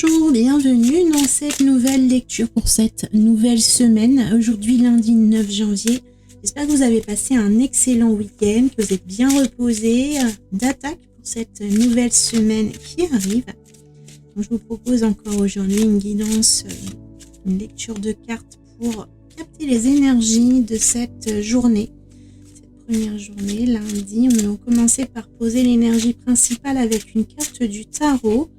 Bonjour, bienvenue dans cette nouvelle lecture pour cette nouvelle semaine. Aujourd'hui, lundi 9 janvier. J'espère que vous avez passé un excellent week-end, que vous êtes bien reposés, d'attaque pour cette nouvelle semaine qui arrive. Donc, je vous propose encore aujourd'hui une guidance, une lecture de cartes pour capter les énergies de cette journée. Cette première journée, lundi, nous allons commencer par poser l'énergie principale avec une carte du tarot.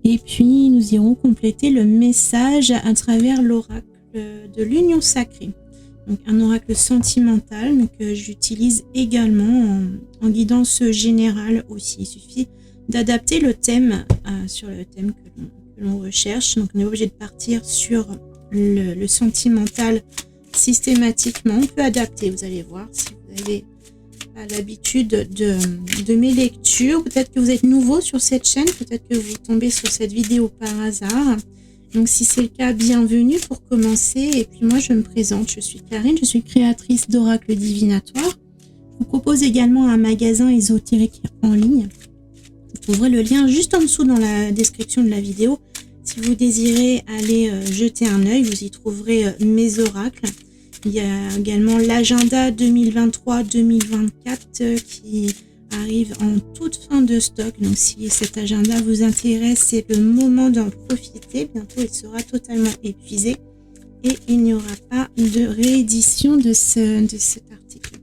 Et puis, nous irons compléter le message à travers l'oracle de l'union sacrée. Donc, un oracle sentimental que j'utilise également en guidance générale aussi. Il suffit d'adapter le thème sur le thème que l'on recherche. Donc, on est obligé de partir sur le sentimental systématiquement. On peut adapter, vous allez voir, si vous avez l'habitude de mes lectures. Peut-être que vous êtes nouveau sur cette chaîne, peut-être que vous tombez sur cette vidéo par hasard. Donc si c'est le cas, bienvenue pour commencer. Et puis moi je me présente, je suis Karine, je suis créatrice d'oracles divinatoires. Je vous propose également un magasin ésotérique en ligne. Vous trouverez le lien juste en dessous dans la description de la vidéo. Si vous désirez aller jeter un œil, vous y trouverez mes oracles. Il y a également l'agenda 2023-2024 qui arrive en toute fin de stock. Donc si cet agenda vous intéresse, c'est le moment d'en profiter. Bientôt, il sera totalement épuisé et il n'y aura pas de réédition de cet article.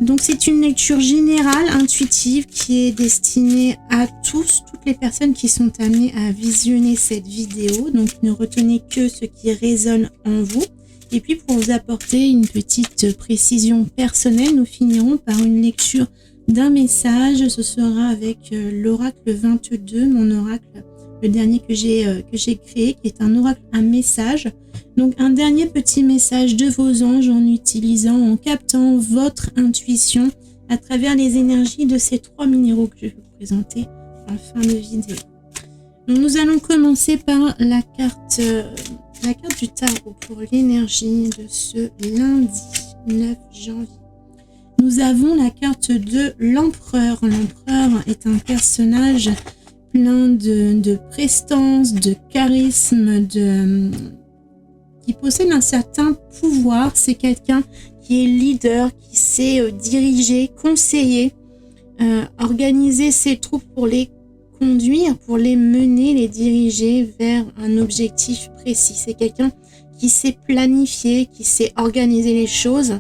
Donc c'est une lecture générale, intuitive, qui est destinée à tous, toutes les personnes qui sont amenées à visionner cette vidéo. Donc ne retenez que ce qui résonne en vous. Et puis pour vous apporter une petite précision personnelle, nous finirons par une lecture d'un message. Ce sera avec l'oracle 22, mon oracle, le dernier que j'ai créé, qui est un oracle, un message. Donc un dernier petit message de vos anges en captant votre intuition à travers les énergies de ces 3 minéraux que je vais vous présenter en fin de vidéo. Donc nous allons commencer par la carte du tarot pour l'énergie de ce lundi 9 janvier. Nous avons la carte de l'empereur. L'empereur est un personnage plein de prestance, de charisme, qui possède un certain pouvoir. C'est quelqu'un qui est leader, qui sait diriger, conseiller, organiser ses troupes pour les conduire, pour les mener, les diriger vers un objectif précis. C'est quelqu'un qui sait planifier, qui sait organiser les choses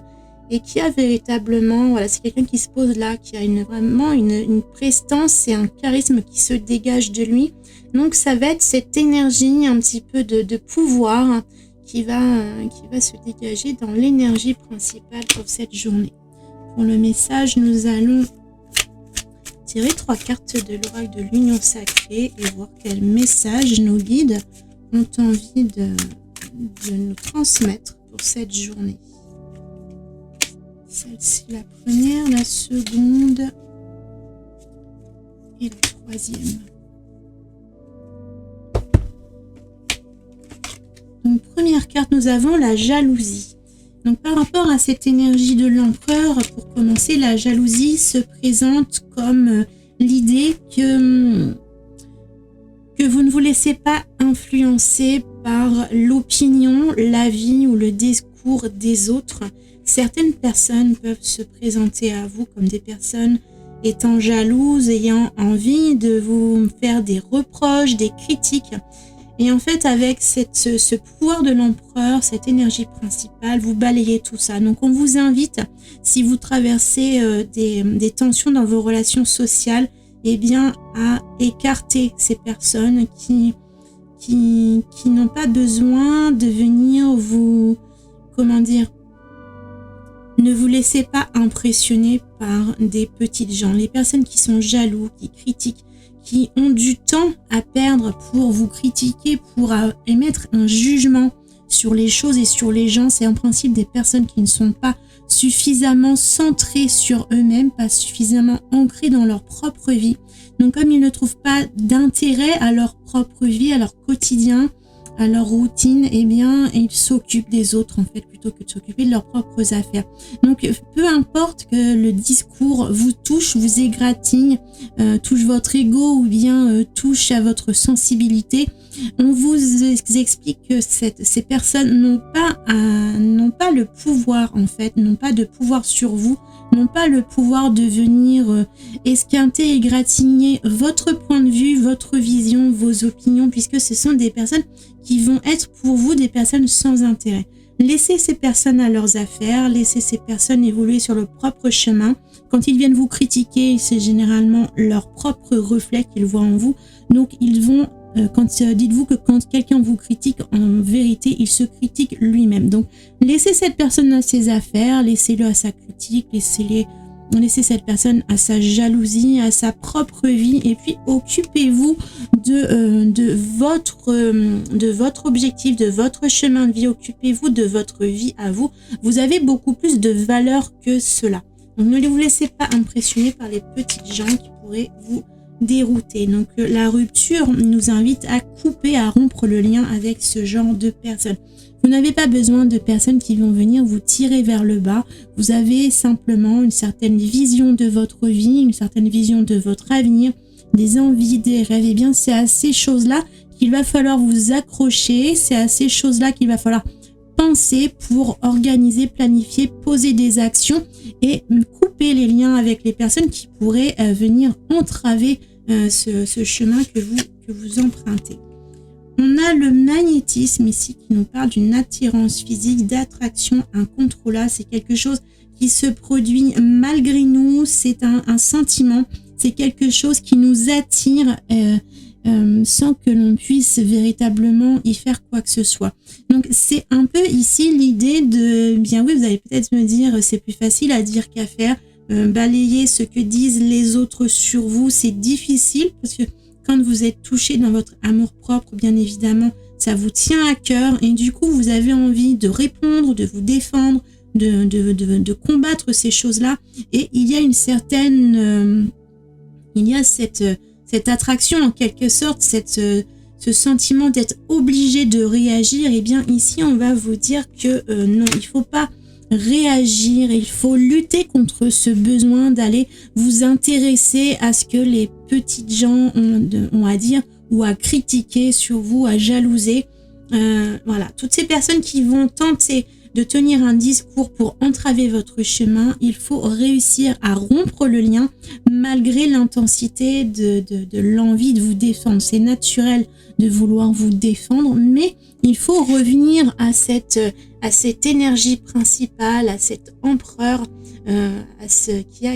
et qui a véritablement, c'est quelqu'un qui se pose là, qui a vraiment une prestance et un charisme qui se dégage de lui. Donc ça va être cette énergie un petit peu de pouvoir qui va se dégager dans l'énergie principale pour cette journée. Pour le message, nous allons tirer 3 cartes de l'oracle de l'union sacrée et voir quel message nos guides ont envie de nous transmettre pour cette journée. Celle-ci, la première, la seconde et la troisième. Donc, première carte, nous avons la jalousie. Donc, par rapport à cette énergie de l'empereur, pour commencer, la jalousie se présente comme l'idée que vous ne vous laissez pas influencer par l'opinion, l'avis ou le discours des autres. Certaines personnes peuvent se présenter à vous comme des personnes étant jalouses, ayant envie de vous faire des reproches, des critiques. Et en fait, avec ce pouvoir de l'empereur, cette énergie principale, vous balayez tout ça. Donc, on vous invite, si vous traversez des tensions dans vos relations sociales, eh bien, à écarter ces personnes qui n'ont pas besoin de venir vous, ne vous laissez pas impressionner par des petites gens. Les personnes qui sont jaloux, qui critiquent, qui ont du temps à perdre pour vous critiquer, pour émettre un jugement sur les choses et sur les gens, c'est en principe des personnes qui ne sont pas suffisamment centrées sur eux-mêmes, pas suffisamment ancrées dans leur propre vie. Donc comme ils ne trouvent pas d'intérêt à leur propre vie, à leur quotidien, à leur routine, eh bien, ils s'occupent des autres, en fait, plutôt que de s'occuper de leurs propres affaires. Donc, peu importe que le discours vous touche, vous égratigne, touche votre ego ou bien touche à votre sensibilité, on vous explique que ces personnes n'ont pas le pouvoir, en fait, n'ont pas de pouvoir sur vous, n'ont pas le pouvoir de venir esquinter, égratigner votre point de vue, votre vision, vos opinions, puisque ce sont des personnes qui vont être pour vous des personnes sans intérêt. Laissez ces personnes à leurs affaires, laissez ces personnes évoluer sur leur propre chemin. Quand ils viennent vous critiquer, c'est généralement leur propre reflet qu'ils voient en vous. Donc ils vont, dites-vous que quand quelqu'un vous critique, en vérité, il se critique lui-même. Donc laissez cette personne à ses affaires, laissez-le à sa critique, laissez cette personne à sa jalousie, à sa propre vie, et puis occupez-vous de votre objectif, de votre chemin de vie, occupez-vous de votre vie à vous. Vous avez beaucoup plus de valeur que cela. Donc ne vous laissez pas impressionner par les petites gens qui pourraient vous dérouter. Donc la rupture nous invite à couper, à rompre le lien avec ce genre de personnes. Vous n'avez pas besoin de personnes qui vont venir vous tirer vers le bas. Vous avez simplement une certaine vision de votre vie, une certaine vision de votre avenir, des envies, des rêves. Et bien, c'est à ces choses-là qu'il va falloir vous accrocher. C'est à ces choses-là qu'il va falloir penser pour organiser, planifier, poser des actions et couper les liens avec les personnes qui pourraient venir entraver ce chemin que vous empruntez. On a le magnétisme ici qui nous parle d'une attirance physique, d'attraction incontrôlable. C'est quelque chose qui se produit malgré nous. C'est un sentiment. C'est quelque chose qui nous attire sans que l'on puisse véritablement y faire quoi que ce soit. Donc c'est un peu ici l'idée de, bien oui, vous allez peut-être me dire c'est plus facile à dire qu'à faire. Balayer ce que disent les autres sur vous, c'est difficile parce que quand vous êtes touché dans votre amour-propre, bien évidemment, ça vous tient à cœur et du coup, vous avez envie de répondre, de vous défendre, de combattre ces choses-là. Et il y a une certaine... cette attraction en quelque sorte, ce sentiment d'être obligé de réagir. Et bien ici, on va vous dire que non, il ne faut pas réagir, il faut lutter contre ce besoin d'aller vous intéresser à ce que les petites gens ont à dire ou à critiquer sur vous, à jalouser. Voilà, toutes ces personnes qui vont tenter de tenir un discours pour entraver votre chemin, il faut réussir à rompre le lien malgré l'intensité de l'envie de vous défendre. C'est naturel de vouloir vous défendre, mais il faut revenir à cette énergie principale, à cet empereur, qui a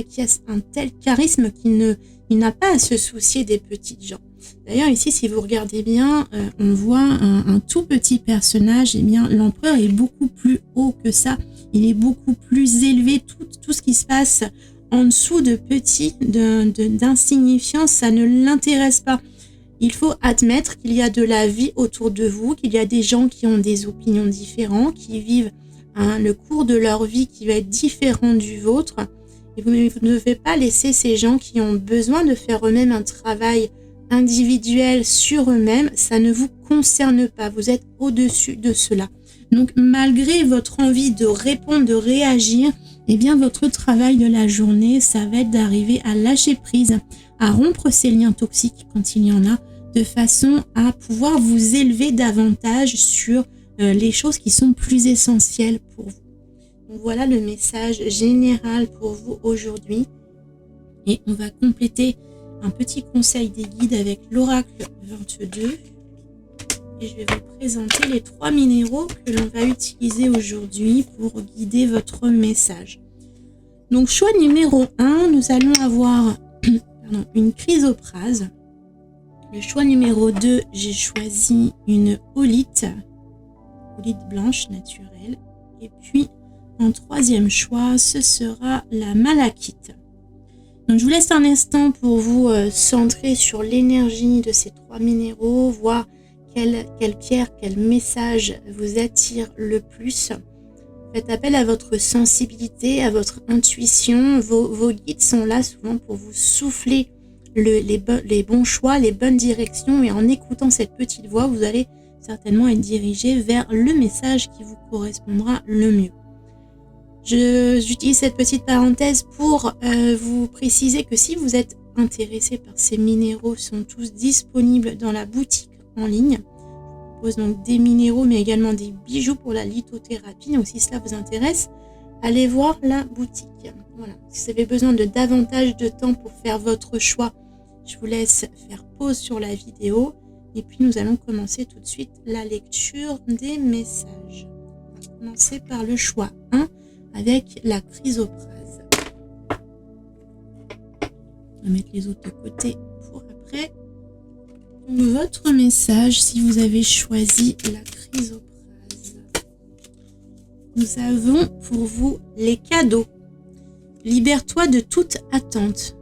un tel charisme qu'il n'a pas à se soucier des petites gens. D'ailleurs, ici, si vous regardez bien, on voit un tout petit personnage. Eh bien, l'empereur est beaucoup plus haut que ça. Il est beaucoup plus élevé. Tout ce qui se passe en dessous de petit, d'insignifiant, ça ne l'intéresse pas. Il faut admettre qu'il y a de la vie autour de vous, qu'il y a des gens qui ont des opinions différentes, qui vivent le cours de leur vie qui va être différent du vôtre. Et vous ne devez pas laisser ces gens qui ont besoin de faire eux-mêmes un travail individuel sur eux-mêmes, ça ne vous concerne pas. Vous êtes au-dessus de cela. Donc, malgré votre envie de répondre, de réagir, eh bien, votre travail de la journée, ça va être d'arriver à lâcher prise, à rompre ces liens toxiques quand il y en a, de façon à pouvoir vous élever davantage sur les choses qui sont plus essentielles pour vous. Donc, voilà le message général pour vous aujourd'hui. Et on va compléter un petit conseil des guides avec l'oracle 22. Et je vais vous présenter les 3 minéraux que l'on va utiliser aujourd'hui pour guider votre message. Donc, choix numéro 1, nous allons avoir une chrysoprase. Le choix numéro 2, j'ai choisi une olite blanche naturelle. Et puis, en 3e choix, ce sera la malachite. Donc, je vous laisse un instant pour vous centrer sur l'énergie de ces 3 minéraux, voir quelle pierre, quel message vous attire le plus. Faites appel à votre sensibilité, à votre intuition. Vos guides sont là souvent pour vous souffler les bons choix, les bonnes directions. Et en écoutant cette petite voix, vous allez certainement être dirigé vers le message qui vous correspondra le mieux. J'utilise cette petite parenthèse pour vous préciser que si vous êtes intéressé par ces minéraux, ils sont tous disponibles dans la boutique en ligne. Je propose donc des minéraux mais également des bijoux pour la lithothérapie. Donc si cela vous intéresse, allez voir la boutique. Voilà. Si vous avez besoin de davantage de temps pour faire votre choix, je vous laisse faire pause sur la vidéo. Et puis nous allons commencer tout de suite la lecture des messages. On va commencer par le choix 1 avec la chrysoprase. On va mettre les autres de côté pour après. Donc, votre message, si vous avez choisi la chrysoprase. Nous avons pour vous les cadeaux. Libère-toi de toute attente.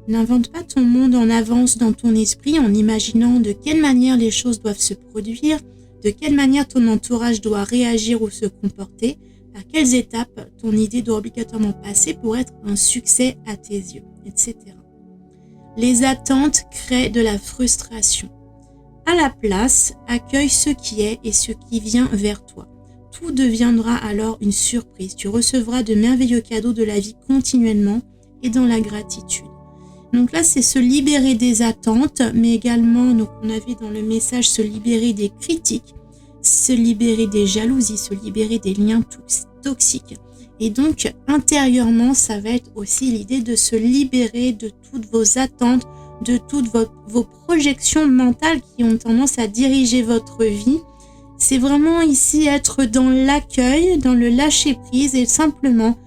N'invente pas ton monde en avance dans ton esprit en imaginant de quelle manière les choses doivent se produire, de quelle manière ton entourage doit réagir ou se comporter, par quelles étapes ton idée doit obligatoirement passer pour être un succès à tes yeux, etc. Les attentes créent de la frustration. À la place, accueille ce qui est et ce qui vient vers toi. Tout deviendra alors une surprise. Tu recevras de merveilleux cadeaux de la vie continuellement et dans la gratitude. Donc là, c'est se libérer des attentes, mais également, donc on avait dans le message, se libérer des critiques, se libérer des jalousies, se libérer des liens toxiques. Et donc, intérieurement, ça va être aussi l'idée de se libérer de toutes vos attentes, de toutes vos projections mentales qui ont tendance à diriger votre vie. C'est vraiment ici être dans l'accueil, dans le lâcher-prise et simplement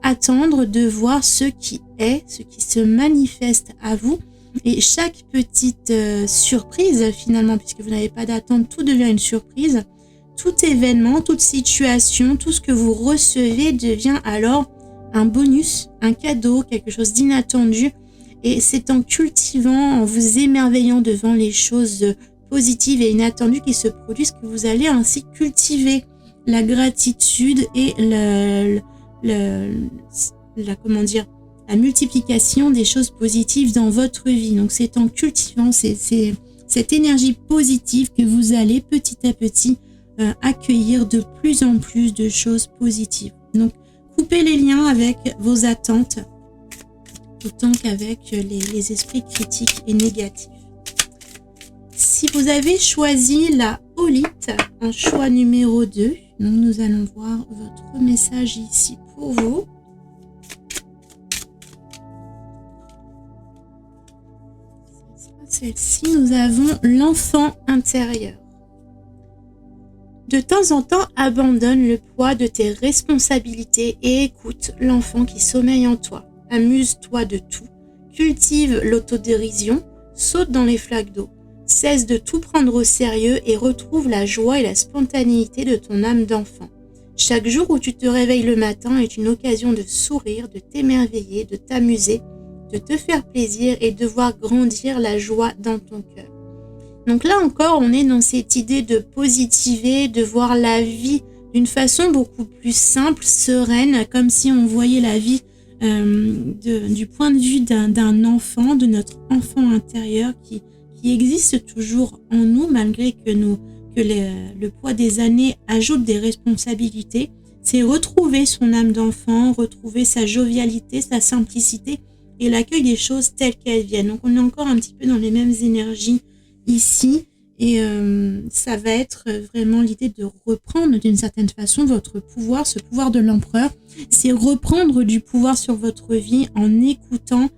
attendre de voir ce qui est, ce qui se manifeste à vous. Et chaque petite surprise, finalement, puisque vous n'avez pas d'attente, tout devient une surprise. Tout événement, toute situation, tout ce que vous recevez devient alors un bonus, un cadeau, quelque chose d'inattendu. Et c'est en cultivant, en vous émerveillant devant les choses positives et inattendues qui se produisent que vous allez ainsi cultiver la gratitude et la multiplication des choses positives dans votre vie. Donc c'est en cultivant cette énergie positive que vous allez petit à petit accueillir de plus en plus de choses positives. Donc coupez les liens avec vos attentes autant qu'avec les esprits critiques et négatifs. Si vous avez choisi la holite en choix numéro 2, donc nous allons voir votre message ici pour vous. Celle-ci, nous avons l'enfant intérieur. De temps en temps, abandonne le poids de tes responsabilités et écoute l'enfant qui sommeille en toi. Amuse-toi de tout, cultive l'autodérision, saute dans les flaques d'eau. Cesse de tout prendre au sérieux et retrouve la joie et la spontanéité de ton âme d'enfant. Chaque jour où tu te réveilles le matin est une occasion de sourire, de t'émerveiller, de t'amuser, de te faire plaisir et de voir grandir la joie dans ton cœur. Donc là encore, on est dans cette idée de positiver, de voir la vie d'une façon beaucoup plus simple, sereine, comme si on voyait la vie du point de vue d'un enfant, de notre enfant intérieur qui existe toujours en nous, malgré que le poids des années ajoute des responsabilités. C'est retrouver son âme d'enfant, retrouver sa jovialité, sa simplicité et l'accueil des choses telles qu'elles viennent. Donc on est encore un petit peu dans les mêmes énergies ici et ça va être vraiment l'idée de reprendre d'une certaine façon votre pouvoir, ce pouvoir de l'empereur. C'est reprendre du pouvoir sur votre vie en écoutant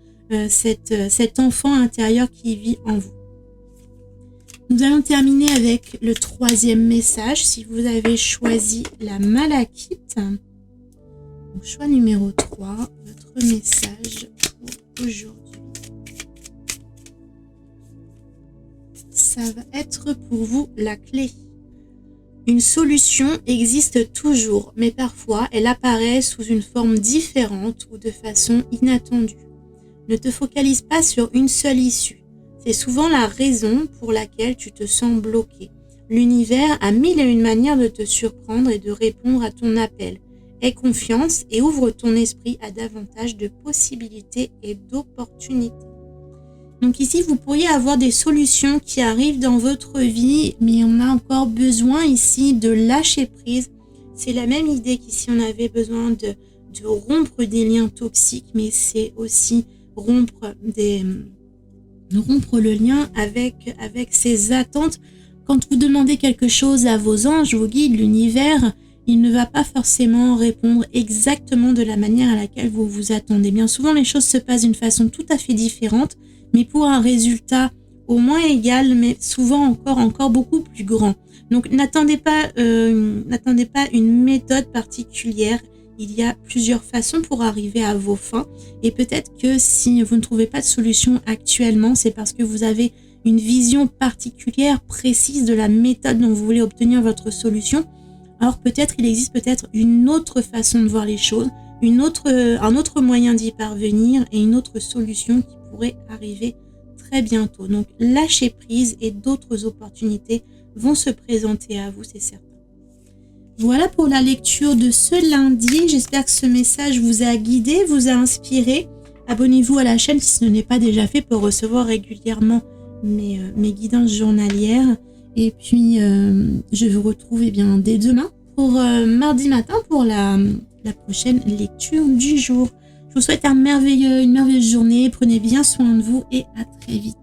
cet enfant intérieur qui vit en vous. Nous allons terminer avec le troisième message. Si vous avez choisi la malachite, donc choix numéro 3, votre message pour aujourd'hui. Ça va être pour vous la clé. Une solution existe toujours, mais parfois elle apparaît sous une forme différente ou de façon inattendue. Ne te focalise pas sur une seule issue. C'est souvent la raison pour laquelle tu te sens bloqué. L'univers a mille et une manières de te surprendre et de répondre à ton appel. Aie confiance et ouvre ton esprit à davantage de possibilités et d'opportunités. Donc ici, vous pourriez avoir des solutions qui arrivent dans votre vie, mais on a encore besoin ici de lâcher prise. C'est la même idée qu'ici, on avait besoin de rompre des liens toxiques, mais c'est aussi rompre le lien avec ses attentes. Quand vous demandez quelque chose à vos anges, vos guides, l'univers, il ne va pas forcément répondre exactement de la manière à laquelle vous vous attendez. Bien souvent, les choses se passent d'une façon tout à fait différente, mais pour un résultat au moins égal, mais souvent encore beaucoup plus grand. Donc, n'attendez pas une méthode particulière. Il y a plusieurs façons pour arriver à vos fins. Et peut-être que si vous ne trouvez pas de solution actuellement, c'est parce que vous avez une vision particulière, précise de la méthode dont vous voulez obtenir votre solution. Alors il existe une autre façon de voir les choses, un autre moyen d'y parvenir et une autre solution qui pourrait arriver très bientôt. Donc lâchez prise et d'autres opportunités vont se présenter à vous, c'est certain. Voilà pour la lecture de ce lundi. J'espère que ce message vous a guidé, vous a inspiré. Abonnez-vous à la chaîne si ce n'est pas déjà fait pour recevoir régulièrement mes guidances journalières. Et puis, je vous retrouve dès demain pour mardi matin pour la prochaine lecture du jour. Je vous souhaite une merveilleuse journée. Prenez bien soin de vous et à très vite.